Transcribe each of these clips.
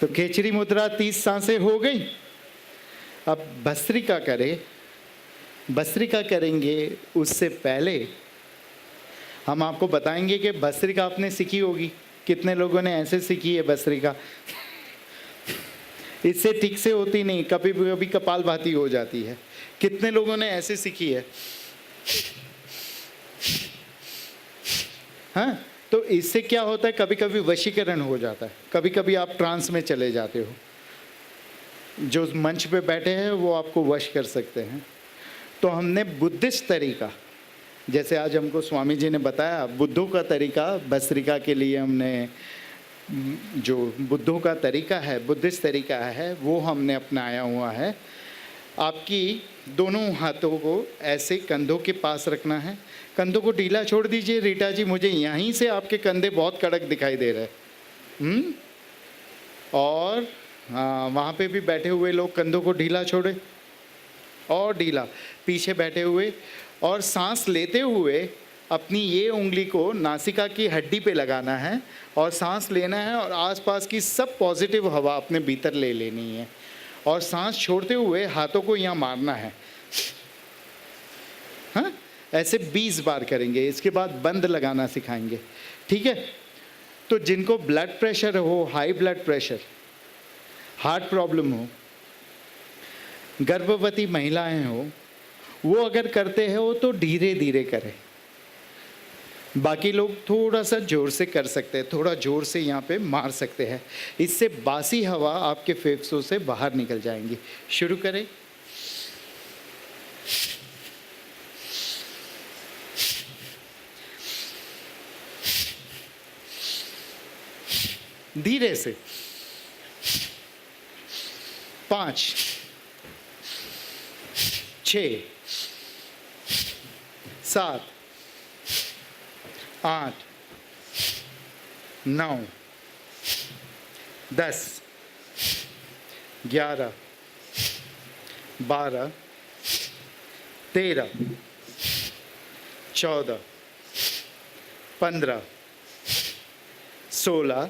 तो खेचरी मुद्रा 30 सांसें हो गई। अब भस्त्रिका करें। भस्त्रिका करेंगे उससे पहले हम आपको बताएंगे कि भस्त्रिका आपने सीखी होगी। कितने लोगों ने ऐसे सीखी है भस्त्रिका? इससे ठीक से होती नहीं, कभी कभी कपालभाति हो जाती है। कितने लोगों ने ऐसे सीखी है? हाँ, तो इससे क्या होता है, कभी कभी वशीकरण हो जाता है, कभी कभी आप ट्रांस में चले जाते हो। जो मंच पे बैठे हैं वो आपको वश कर सकते हैं। तो हमने बुद्धिस्ट तरीका, जैसे आज हमको स्वामी जी ने बताया, बुद्धों का तरीका भस्त्रिका के लिए हमने जो बुद्धों का तरीका है, बुद्धिस्ट तरीका है, वो हमने अपनाया हुआ है। आपकी दोनों हाथों को ऐसे कंधों के पास रखना है। कंधों को ढीला छोड़ दीजिए। रीटा जी, मुझे यहीं से आपके कंधे बहुत कड़क दिखाई दे रहे हैं। और हाँ, वहाँ पे भी बैठे हुए लोग कंधों को ढीला छोड़े और ढीला, पीछे बैठे हुए। और सांस लेते हुए अपनी ये उंगली को नासिका की हड्डी पे लगाना है और सांस लेना है और आसपास की सब पॉजिटिव हवा अपने भीतर ले लेनी है। और सांस छोड़ते हुए हाथों को यहाँ मारना है। हाँ, ऐसे 20 बार करेंगे। इसके बाद बंद लगाना सिखाएंगे, ठीक है? तो जिनको ब्लड प्रेशर हो, high blood pressure, heart problem हो, गर्भवती महिलाएं हो, वो अगर करते हैं वो तो धीरे धीरे करें। बाकी लोग थोड़ा सा जोर से कर सकते हैं, थोड़ा जोर से यहाँ पे मार सकते हैं। इससे बासी हवा आपके फेफड़ों से बाहर निकल जाएंगी। शुरू करें। धीरे से। 5, 6, 7, 8, 9, 10, 11, 12, 13, 14, 15, 16,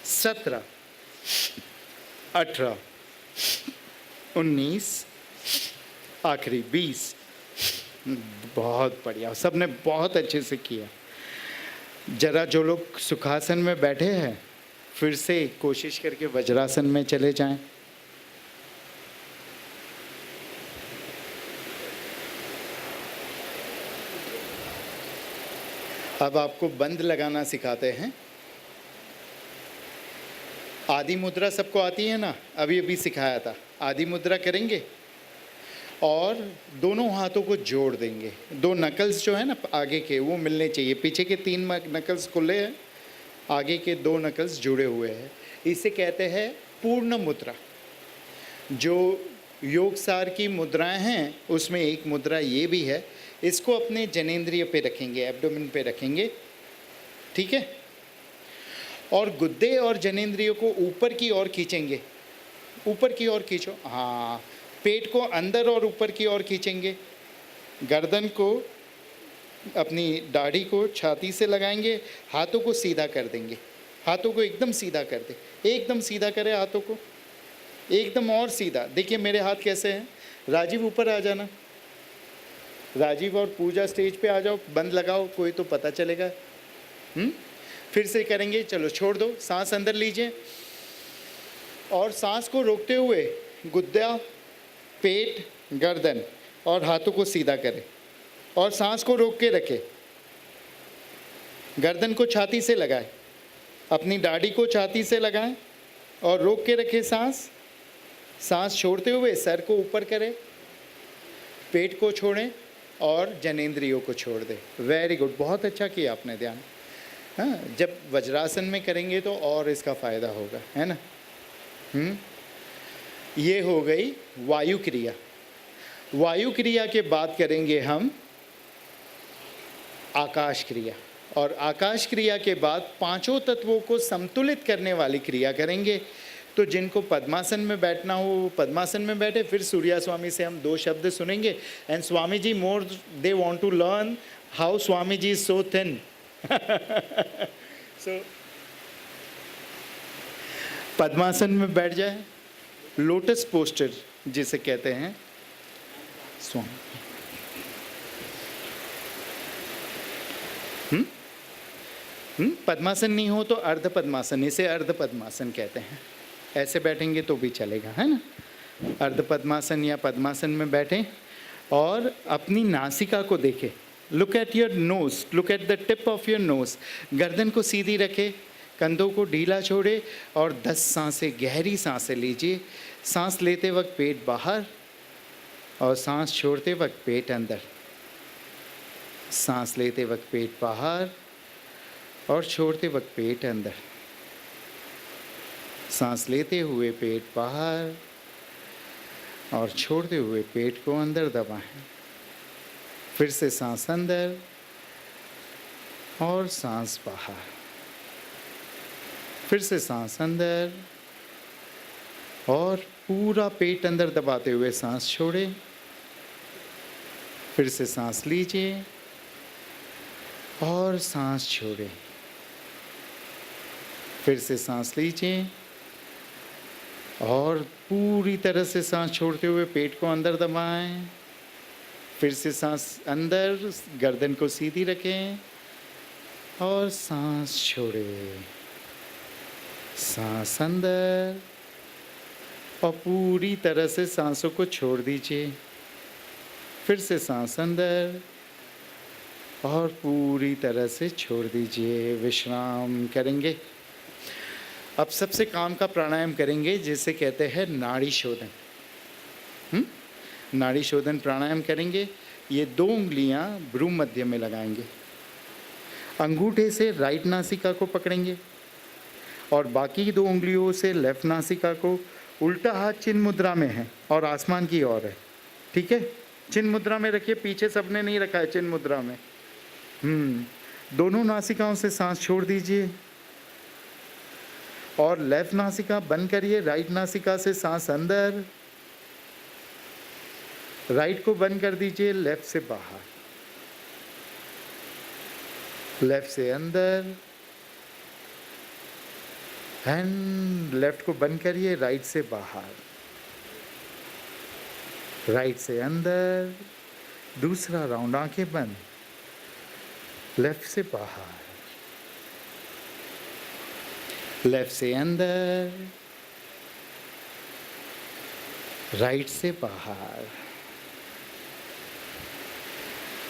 17, 18, 19, आखिरी 20। बहुत बढ़िया, सबने बहुत अच्छे से किया। जरा जो लोग सुखासन में बैठे हैं, फिर से कोशिश करके वज्रासन में चले जाएं। अब आपको बंद लगाना सिखाते हैं। आदि मुद्रा सबको आती है ना, अभी अभी सिखाया था। आदि मुद्रा करेंगे और दोनों हाथों को जोड़ देंगे। 2 नकल्स जो है ना आगे के, वो मिलने चाहिए। पीछे के 3 नकल्स खुले हैं, आगे के 2 नकल्स जुड़े हुए हैं। इसे कहते हैं पूर्ण मुद्रा। जो योगसार की मुद्राएं हैं उसमें एक मुद्रा ये भी है। इसको अपने जनेंद्रिय पे रखेंगे, एब्डोमेन पे रखेंगे, ठीक है? और गुद्दे और जनेंद्रियों को ऊपर की ओर खींचेंगे। ऊपर की ओर खींचो, हाँ। पेट को अंदर और ऊपर की ओर खींचेंगे। गर्दन को, अपनी दाढ़ी को छाती से लगाएंगे। हाथों को सीधा कर देंगे। हाथों को एकदम सीधा कर दे, एकदम सीधा करें हाथों को, एकदम और सीधा। देखिए मेरे हाथ कैसे हैं। राजीव ऊपर आ जाना। राजीव और पूजा स्टेज पे आ जाओ। बंद लगाओ, कोई तो पता चलेगा। फिर से करेंगे, चलो छोड़ दो। सांस अंदर लीजिए और सांस को रोकते हुए गुद्दा, पेट, गर्दन और हाथों को सीधा करें और सांस को रोक के रखें। गर्दन को छाती से लगाएं, अपनी दाढ़ी को छाती से लगाएं और रोक के रखें सांस। सांस छोड़ते हुए सर को ऊपर करें, पेट को छोड़ें और जनेंद्रियों को छोड़ दें। वेरी गुड, बहुत अच्छा किया आपने ध्यान। हाँ, जब वज्रासन में करेंगे तो और इसका फ़ायदा होगा, है ना? ये हो गई वायु क्रिया। वायु क्रिया के बाद करेंगे हम आकाश क्रिया। और आकाश क्रिया के बाद 5 तत्वों को संतुलित करने वाली क्रिया करेंगे। तो जिनको पद्मासन में बैठना हो वो पद्मासन में बैठे। फिर सूर्या स्वामी से हम 2 शब्द सुनेंगे। And Swami ji more they want to learn how Swami ji is so thin. So पद्मासन में बैठ जाए, लोटस पोस्टर जिसे कहते हैं, स्वामी। पद्मासन नहीं हो तो अर्ध पद्मासन, इसे अर्ध पद्मासन कहते हैं। ऐसे बैठेंगे तो भी चलेगा, है ना। अर्ध पद्मासन या पद्मासन में बैठें और अपनी नासिका को देखें। Look at your nose, look at the tip of your nose. गर्दन को सीधी रखें, कंधों को ढीला छोड़े और 10 सांसें, गहरी सांसें लीजिए। सांस लेते वक्त पेट बाहर और सांस छोड़ते वक्त पेट अंदर। सांस लेते वक्त पेट बाहर और छोड़ते वक्त पेट अंदर। सांस लेते हुए पेट बाहर और छोड़ते हुए पेट को अंदर दबाएं। फिर से सांस अंदर और सांस बाहर। फिर से सांस अंदर और पूरा पेट अंदर दबाते हुए सांस छोड़ें। फिर से सांस लीजिए और सांस छोड़ें। फिर से सांस लीजिए और पूरी तरह से सांस छोड़ते हुए पेट को अंदर दबाएं। फिर से सांस अंदर, गर्दन को सीधी रखें और सांस छोड़ें। सांस अंदर और पूरी तरह से सांसों को छोड़ दीजिए। फिर से सांस अंदर और पूरी तरह से छोड़ दीजिए। विश्राम करेंगे। अब सबसे काम का प्राणायाम करेंगे जिसे कहते हैं नाड़ी शोधन। नाड़ी शोधन प्राणायाम करेंगे। ये 2 उंगलियां भ्रू मध्य में लगाएंगे। अंगूठे से राइट नासिका को पकड़ेंगे और बाकी 2 उंगलियों से लेफ्ट नासिका को। उल्टा हाथ चिन्ह मुद्रा में है और आसमान की ओर है, ठीक है। चिन्ह मुद्रा में रखिए, पीछे सबने नहीं रखा है चिन्ह मुद्रा में। दोनों नासिकाओं से सांस छोड़ दीजिए और लेफ्ट नासिका बंद करिए। राइट नासिका से सांस अंदर, राइट को बंद कर दीजिए, लेफ्ट से बाहर, लेफ्ट से अंदर एंड लेफ्ट को बंद करिए, राइट से बाहर, राइट से अंदर। दूसरा राउंड, आंखें बंद, लेफ्ट से बाहर, लेफ्ट से अंदर, राइट से बाहर,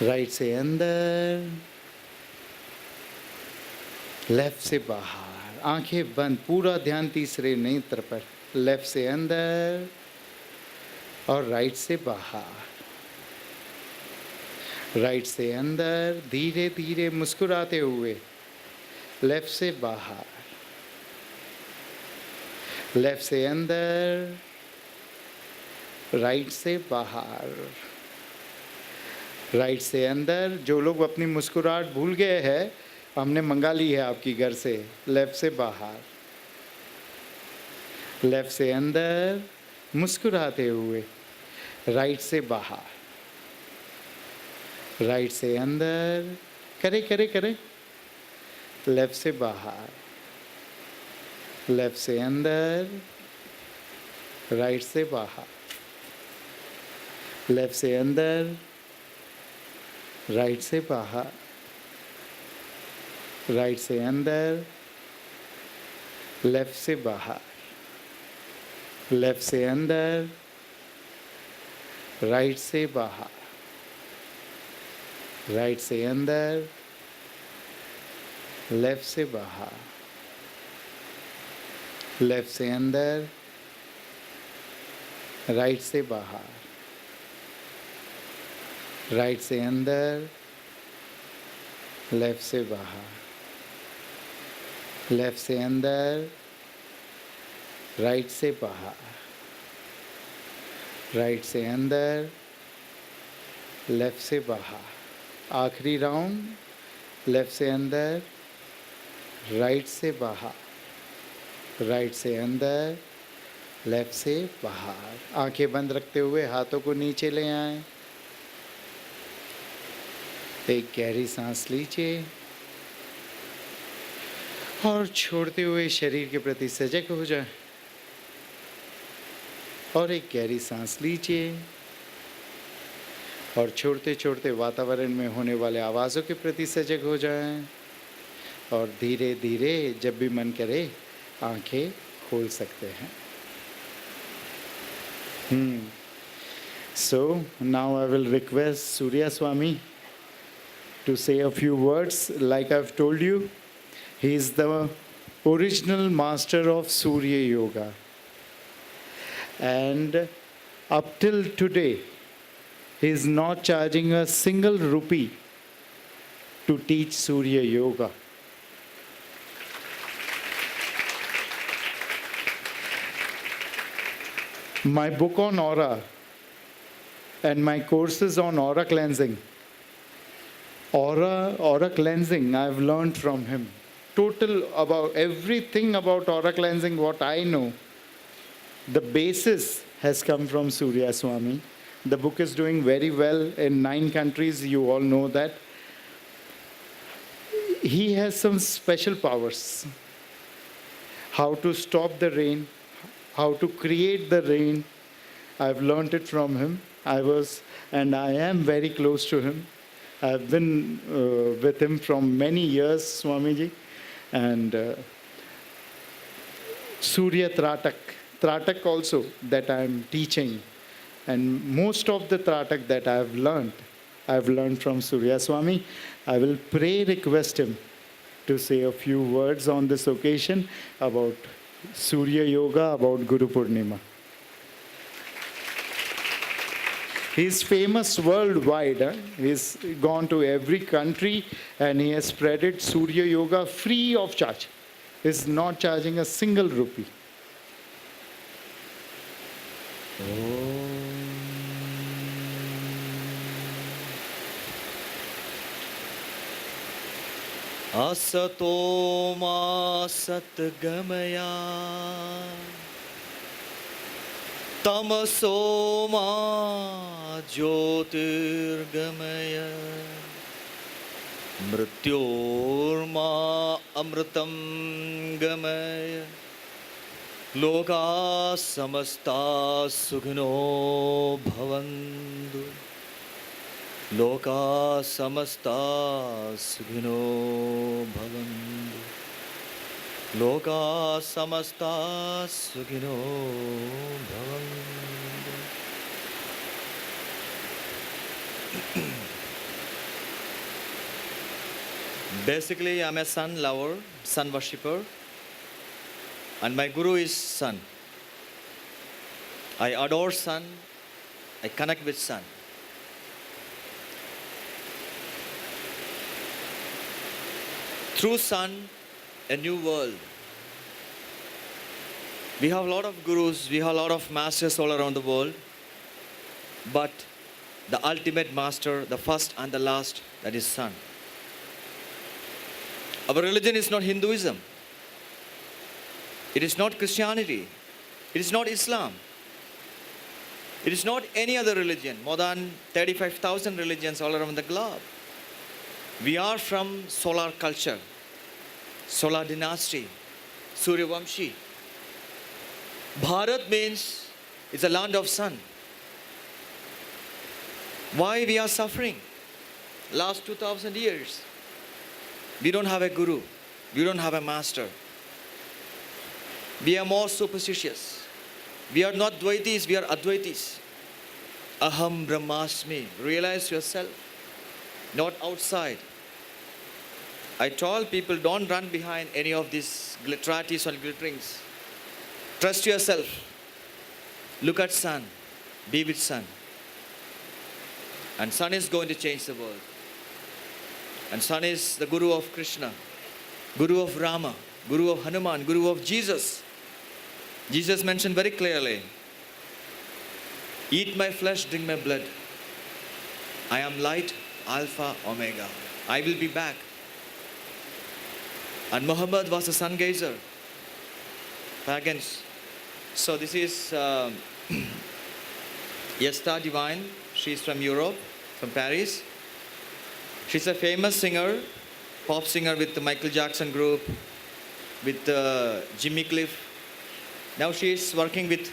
राइट से अंदर, लेफ्ट से बाहर। आंखें बंद, पूरा ध्यान तीसरे नेत्र पर। लेफ्ट से अंदर और राइट से बाहर, राइट से अंदर। धीरे धीरे मुस्कुराते हुए लेफ्ट से बाहर, लेफ्ट से अंदर, राइट से बाहर, राइट से अंदर। जो लोग अपनी मुस्कुराहट भूल गए हैं, हमने मंगा ली है आपकी घर से। लेफ्ट से बाहर, लेफ्ट से अंदर, मुस्कुराते हुए, राइट से बाहर, राइट से अंदर। करे करे करे। लेफ्ट से बाहर, लेफ्ट से अंदर, राइट से बाहर, लेफ्ट से अंदर, राइट से बाहर, राइट से अंदर, लेफ्ट से बाहर, लेफ्ट से अंदर, राइट से बाहर, राइट से अंदर, लेफ्ट से बाहर, लेफ्ट से अंदर, राइट से बाहर, राइट से अंदर, लेफ्ट से बाहर, लेफ्ट से अंदर, राइट से बाहर, राइट से अंदर, लेफ्ट से बाहर। आखिरी राउंड, लेफ्ट से अंदर, राइट से बाहर, राइट से अंदर, लेफ्ट से बाहर। आंखें बंद रखते हुए हाथों को नीचे ले आएं। एक गहरी सांस लीजिए और छोड़ते हुए शरीर के प्रति सजग हो जाए और एक गहरी सांस लीजिए और छोड़ते छोड़ते वातावरण में होने वाले आवाज़ों के प्रति सजग हो जाएं और धीरे धीरे जब भी मन करे आंखें खोल सकते हैं। So now I will request Surya Swami to say a few words. Like I've told you, he is the original master of Surya Yoga. And up till today, he is not charging a single rupee to teach Surya Yoga. My book on aura and my courses on aura cleansing, aura cleansing, I've learned from him. Total about everything about aura cleansing, what I know, the basis has come from Surya Swami. The book is doing very well in 9 countries, you all know that. He has some special powers. How to stop the rain, how to create the rain. I've learned it from him. I am very close to him. I've been with him from many years, Swamiji. And Surya Tratak also that I'm teaching. And most of the Tratak that I've learned from Surya Swami. I will request him to say a few words on this occasion about Surya Yoga, about Guru Purnima. He's famous worldwide. He's gone to every country and he has spreaded Surya Yoga free of charge. He's not charging a single rupee. Asato ma satgamaya Tamaso ma jyotirgamaya Mrityorma amritam gamaya Loka samasta sukhino bhavantu Loka samasta sukhino bhavantu Loka samasta sukhino bhavantu. Basically, I'm a sun lover, sun worshipper, and my guru is sun. I adore sun, I connect with sun. Through sun, a new world. We have a lot of gurus, we have a lot of masters all around the world, but the ultimate master, the first and the last, that is sun. Our religion is not Hinduism. It is not Christianity. It is not Islam. It is not any other religion, more than 35,000 religions all around the globe. We are from solar culture, solar dynasty, Surya Vamshi. Bharat means it's a land of sun. Why we are suffering? Last 2,000 years. We don't have a guru. We don't have a master. We are more superstitious. We are not Dvaitis, we are Advaitis. Aham Brahmasmi. Realize yourself, not outside. I told people, don't run behind any of these gliteratis or glitterings. Trust yourself. Look at sun. Be with sun. And sun is going to change the world. And sun is the guru of Krishna, guru of Rama, guru of Hanuman, guru of Jesus. Jesus mentioned very clearly, eat my flesh, drink my blood. I am light, alpha, omega. I will be back. And Muhammad was a sun gazer. Pagans. So this is Yesta Divine. She is from Europe, from Paris. She's a famous singer, pop singer with the Michael Jackson group. with Jimmy Cliff. Now she is working with